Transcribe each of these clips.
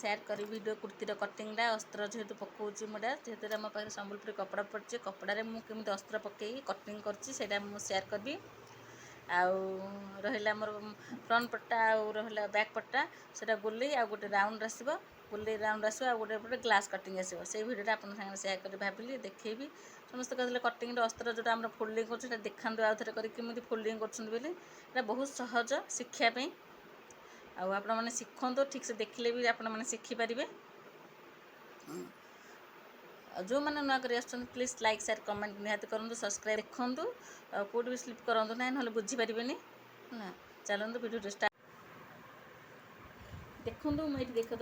Share करी video कुर्तीर कटिंगटा अस्त्र जेहेतु पकाऊँगी मुझे जेहेतु मो पाखे संबलपुरी कपड़ा पड़े कपड़े मुझे अस्त्र पकई कटिंग करटा सेयार करी आउ रहा मोर फ्रंट पट्टा आउ रहा बैक पट्टा से बुले आ गोटे राउंड आसो बुले राउंड आसो आ गोटे ग्लास कटिंग आसो से भिडियो आप सेयार कर भाविली देखेबी समस्त कहते कटिंग अस्त्र जोटा आम फोल्डिंग कर देखा आउ थे करके फोल्डिंग कर बहुत सहज शिक्षापी आपण मैंने शिखु ठीक से देखले भी आपण मैंने शिखिपारे जो मैंने नुआ कर प्लीज लाइक शेयर कमेंट निहाती करूँ सब्सक्राइब देखूँ कौट भी स्लिप करूँ ना ना बुझीपारे ना चलते वीडियो स्टार्ट देखूँ मुझे देख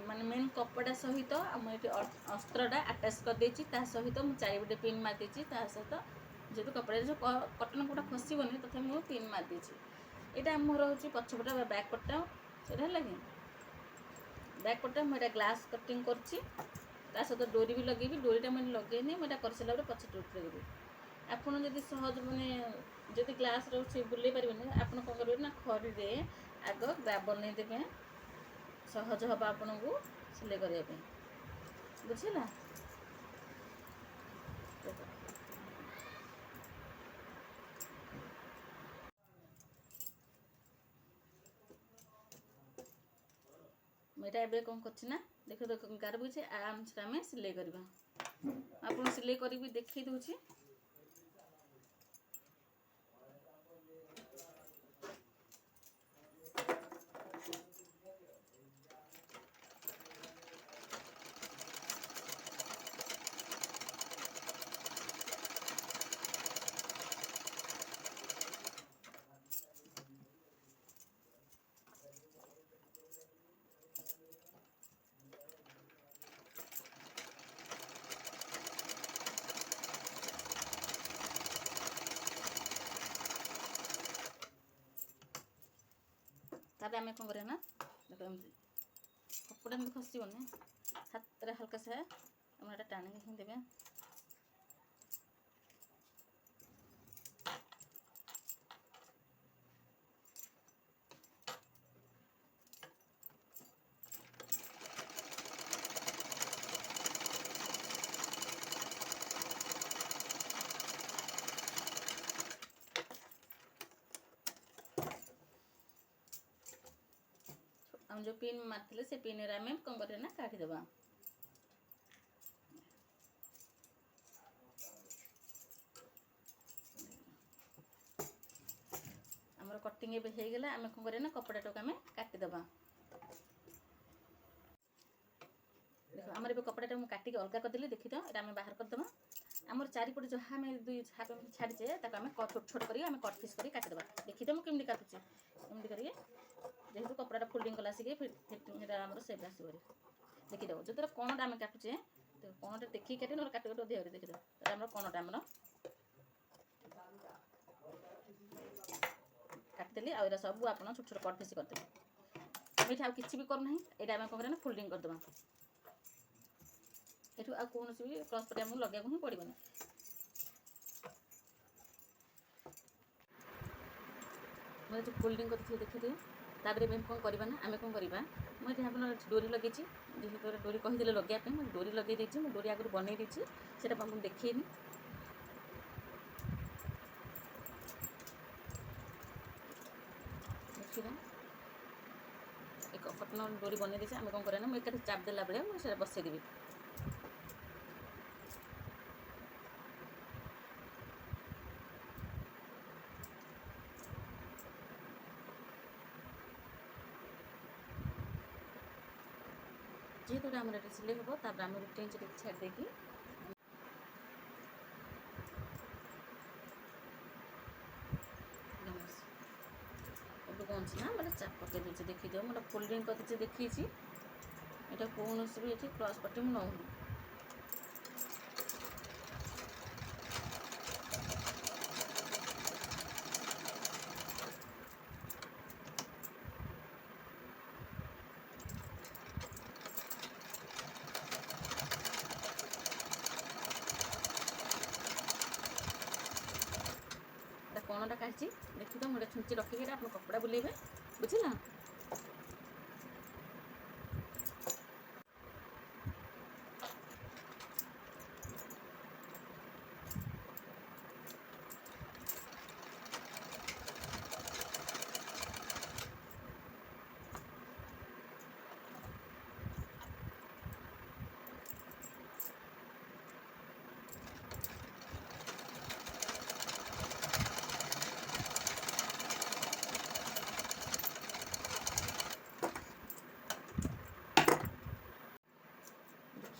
माने मेन कपड़ा सहित मुझे अस्त्रटा आटाच कर सहित मुझे चारिपटे पिन मार देती सहित जेहतु कपड़ा जो कटन कपड़ा खसबनी तथा मुझे पिन मार देती यहाँ मोर हूँ पछपटा बैक पट्टा से लगे बैक पट्टा मुझे ग्लास कटिंग कर सहित डोरी भी लगे डोरीटा मुझे लगेनी मुझे कर सारा पछ टूट लगे आपड़ जब सहज मैंने जब ग्लास रोचे बुले पारे आप कौन करेंगे ना खरी आग ग्राफ बनईदे सहज हम आपन को सिलाई करने बुझेगा मुझे कौन करना देख देख गार बुझे आराम से आम सिलाई करवा आप सिलाई करी देखी दूसरी तापर आम कौन करें ना देखो एमती कपड़ा एमती खसबनी हाथ में हल्का से आम टाणिक ही देवे हम जो पिन मारते से पिन आम कौन करें ना काटिदेवा आमर कटिंग होगला आम कौन करें ना कपड़ा टाक आम काटिदेवा देखो आमर ए कपड़ा मुझे काटिक अलग करदेली देखी तो ये आम बाहर करदेवा आमर चारिपटे जहाँ आम दुई हाथ छाड़ीचे छोट छोट कर कट पिस कर काटिदेवा देखी तो मुझे काटुचे एमती करिए जेहेतु कपड़ा फोल्डिंग कला से फिटिंग आम सेप आस देखीदेव जो कणटा आम काटुचे तो कणटा देखिए काटे ना काट काट देह देखीदेव आम कणटा आमर काटिदेली आ सब आप छोट छोट कट पिस करदेवे ये किसी भी करना यहाँ आम कौन करें फोल्डिंग करदेवा एठू आ कौन भी क्रॉस पट्टी आमको लगे ही पड़ोनी मैं जो फोल्डिंग कर देखिए तापर मैं कौन करवा ना आम कौन करवा मुझे आप डोरी लगे जेहेतु डोरी कहीदे लगे मुझे डोरी लगे मुझे डोरी आगुरी बनई देती से देखेनी देखा एक कटन डोरी बनई देती आम कौन करें ना मुझे चाप देला बेले मुझे बसईदेवी जेहेतु आम सिले हम तापर आम टेंच छाड़ देकी कौन ना मतलब चाप पकई दूसरी देखीद मोटे फोल्डिंग कर देखी यहाँ कौन भी ये क्रॉस पट्टी नौ कणटा काटी देखी तो मुझे छुंची रखिए आप कपड़ा बुलेबे बुझला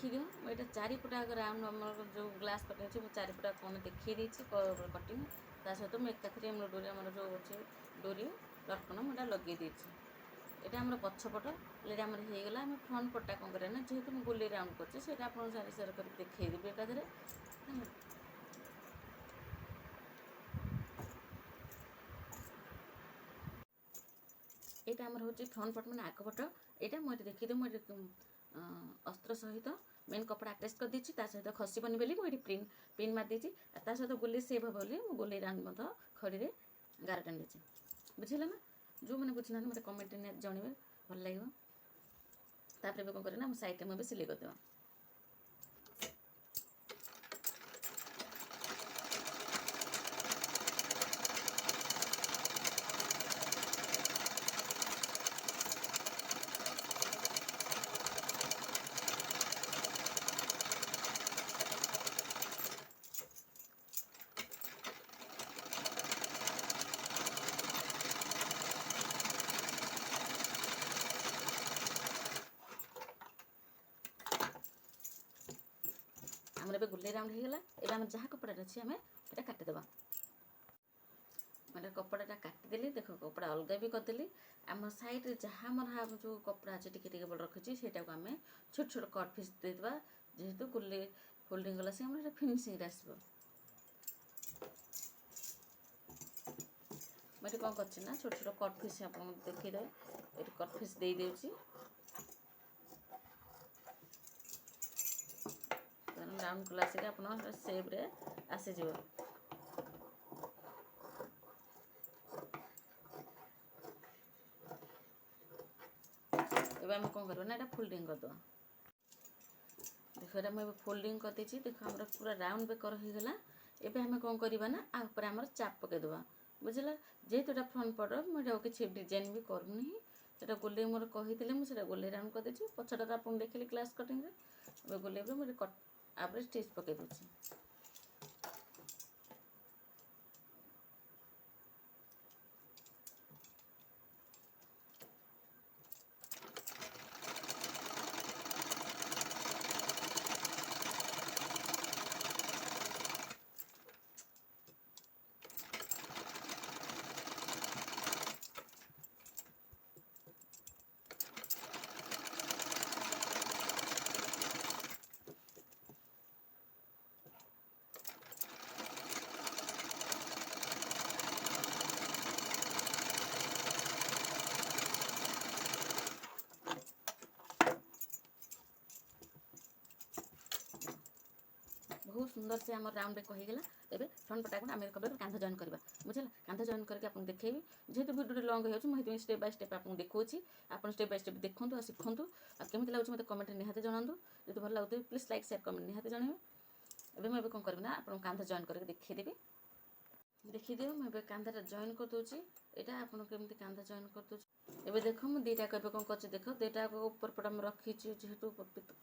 ଦେଖିଦିଅ ମୁଁ ଏଇଟା ଚାରିପଟ ଆଗ ରାଉଣ୍ଡ ଆମର ଯେଉଁ ଗ୍ଲାସ୍ କଟିଂ ଅଛି ମୁଁ ଚାରିପଟ କ'ଣ ଦେଖାଇ ଦେଇଛି କଟିଂ। ତା ସହିତ ମୁଁ ଏକାଥରେ ଆମର ଡୋରି ଆମର ଯେଉଁ ଅଛି ଡୋରି ଲଟକନ ମୁଁ ଏଇଟା ଲଗାଇ ଦେଇଛି। ଏଇଟା ଆମର ପଛପଟ ଏଇଟା ଆମର ହେଇଗଲା। ଆମେ ଫ୍ରଣ୍ଟ ପଟଟା କ'ଣ କରିବା ନା ଯେହେତୁ ମୁଁ ଗୋଲେଇ ରାଉଣ୍ଡ କରିଛି ସେଇଟା ଆପଣଙ୍କୁ ସାରି ସାର କରି ଦେଖାଇଦେବି ଏକାଥରେ। এইটা আমার হচ্ছে ফ্রন্ট পট মানে আগ পট। এইটা ମୁଁ ଏଠି ଦେଖିଦିଅ ମୁଁ ଏଠି ଅସ୍ତ୍ର ସହିତ ମେନ୍ କପଡ଼ା ଆଟାଚ୍ କରିଦେଇଛି। ତା ସହିତ ଖସିବନି ବୋଲି ମୁଁ ଏଠି ପିନ୍ ମାରିଦେଇଛି। ତା ସହିତ ଗୋଲେଇ ସେଭ୍ ହେବ ବୋଲି ମୁଁ ଗୋଲେଇ ରାଉଣ୍ଡ ମଧ୍ୟ ଖଡ଼ିରେ ଗାର ଟାଣି ଦେଇଛି। ବୁଝିଲେ ନା? ଯେଉଁମାନେ ବୁଝିନାହାନ୍ତି ମୋତେ କମେଣ୍ଟରେ ନିହାତି ଜଣାଇବେ, ଭଲ ଲାଗିବ। ତାପରେ ଏବେ କ'ଣ କରିବେ ନା ଆମ ସାଇଡ଼୍ରେ ମୁଁ ଏବେ ସିଲେଇ କରିଦେବା। ଆମର ଏବେ ଗୋଲେଇ ରାଉଣ୍ଡ ହେଇଗଲା। ଏବେ ଆମେ ଯାହା କପଡ଼ାଟା ଅଛି ଆମେ ଏଇଟା କାଟିଦେବା। ମାନେ କପଡ଼ାଟା କାଟିଦେଲି, ଦେଖ କପଡ଼ା ଅଲଗା ବି କରିଦେଲି। ଆମ ସାଇଡ଼୍ରେ ଯାହା ଆମର ଯେଉଁ କପଡ଼ା ଅଛି ଟିକେ ଟିକେ ବଡ଼ ରଖିଛି ସେଇଟାକୁ ଆମେ ଛୋଟ ଛୋଟ କଟ୍ ପିସ୍ ଦେଇଦେବା। ଯେହେତୁ ଗୋଲେଇ ଫୋଲ୍ଡିଂ ଗଲା ସେ ଆମର ଏଇଟା ଫିନିସିଂରେ ଆସିବ। ମୁଁ ଏଠି କ'ଣ କରିଛି ନା ଛୋଟ ଛୋଟ କଟ୍ ପିସ୍ ଆପଣଙ୍କୁ ଦେଖେଇଦେବେ। ଏଠି କଟ୍ ପିସ୍ ଦେଇଦେଉଛି। ରାଉଣ୍ଡ କଲା ଆସିକି ଆପଣ ସେପ୍ରେ ଆସିଯିବ। ଏବେ ଆମେ କ'ଣ କରିବା ନା ଏଇଟା ଫୋଲ୍ଡିଂ କରିଦେବା। ଦେଖ ଏଇଟା ମୁଁ ଏବେ ଫୋଲ୍ଡିଂ କରିଦେଇଛି। ଦେଖ ଆମର ପୁରା ରାଉଣ୍ଡ ବେକର ହେଇଗଲା। ଏବେ ଆମେ କ'ଣ କରିବା ନା ଆ ଉପରେ ଆମର ଚାପ୍ ପକାଇଦେବା। ବୁଝିଲା? ଯେହେତୁ ଏଇଟା ଫ୍ରଣ୍ଟ ପଟ ମୁଁ ଏଇଟା କିଛି ଡିଜାଇନ୍ ବି କରୁନି। ସେଇଟା ଗୋଲେଇ ମୋର କହିଥିଲେ ମୁଁ ସେଇଟା ଗୋଲେଇ ରାଉଣ୍ଡ କରିଦେଇଛି। ପଛଟା ତ ଆପଣଙ୍କୁ ଦେଖିଲି କ୍ଲାସ୍ କଟିଂରେ। ଏବେ ଗୋଲେଇରେ ମୁଁ ଏଠି ଆପରେ ଷ୍ଟିଚ୍ ପକାଇ ଦେଉଛି। बहुत सुंदर से आम राउंड बेक होगा। एबे फ्रंट पटा को आम कांध जॉइन करवा। बुझे कांध जॉइन करके आपको देखेबी। जेहेतु वीडियो लंग हो स्टेप बाय स्टेप आपको देखुची। आप स्टेप बाय स्टेप देखूँ और शिखु और केमी लगे मतलब कमेंट निहाती जनातु। जो भल लगे प्लीज लाइक शेयर कमेंट निहाती जनइबे। एबे मैं कौन करी ना आपको कांध जॉइन करके देखीदेवी। देखीदि मुझे कांधा जॉइन कर दूसरी। यहाँ आपको केमती कांध जॉइन कर दूसरी। एबे देख मुझे दुईटा को कौन कर देख दुईटा ऊपर पट रखी जेहेतु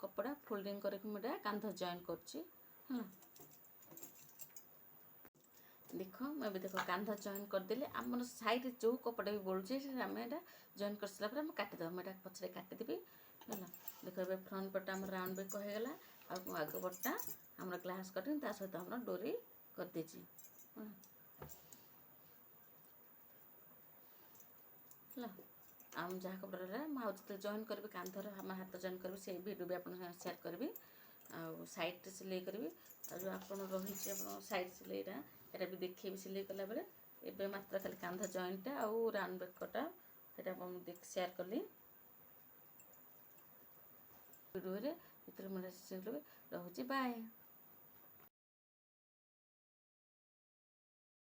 कपड़ा फोल्डिंग करके कांध जॉइन कर देख मुझे देख कांध जॉइन करदेली। आम साइड जो कपड़ा भी बोलूचे आम यहाँ जॉइन कर सारा काटिदेव। मुझे पछे काटिदेवी है। देख ए फ्रंट पटा आम राउंड बेक होगा। आग पटा आम ग्लास कटिंग ता सहित आम डोरी करदे आम जहाँ कपड़ा रहा मुझे जॉइन करी कांधर आम हाथ जॉइन करी से भिडियो भी आप सेयार करी। साइड सिलाई करी जो आप रही साइड सिलाईटा यहाँ भी देखे सिलाई कला बेले एवं मात्र खाली कांध जॉइंटा आउ राउंड बेकटा ये सेयार कली वीडियो रे। रोचे बाय।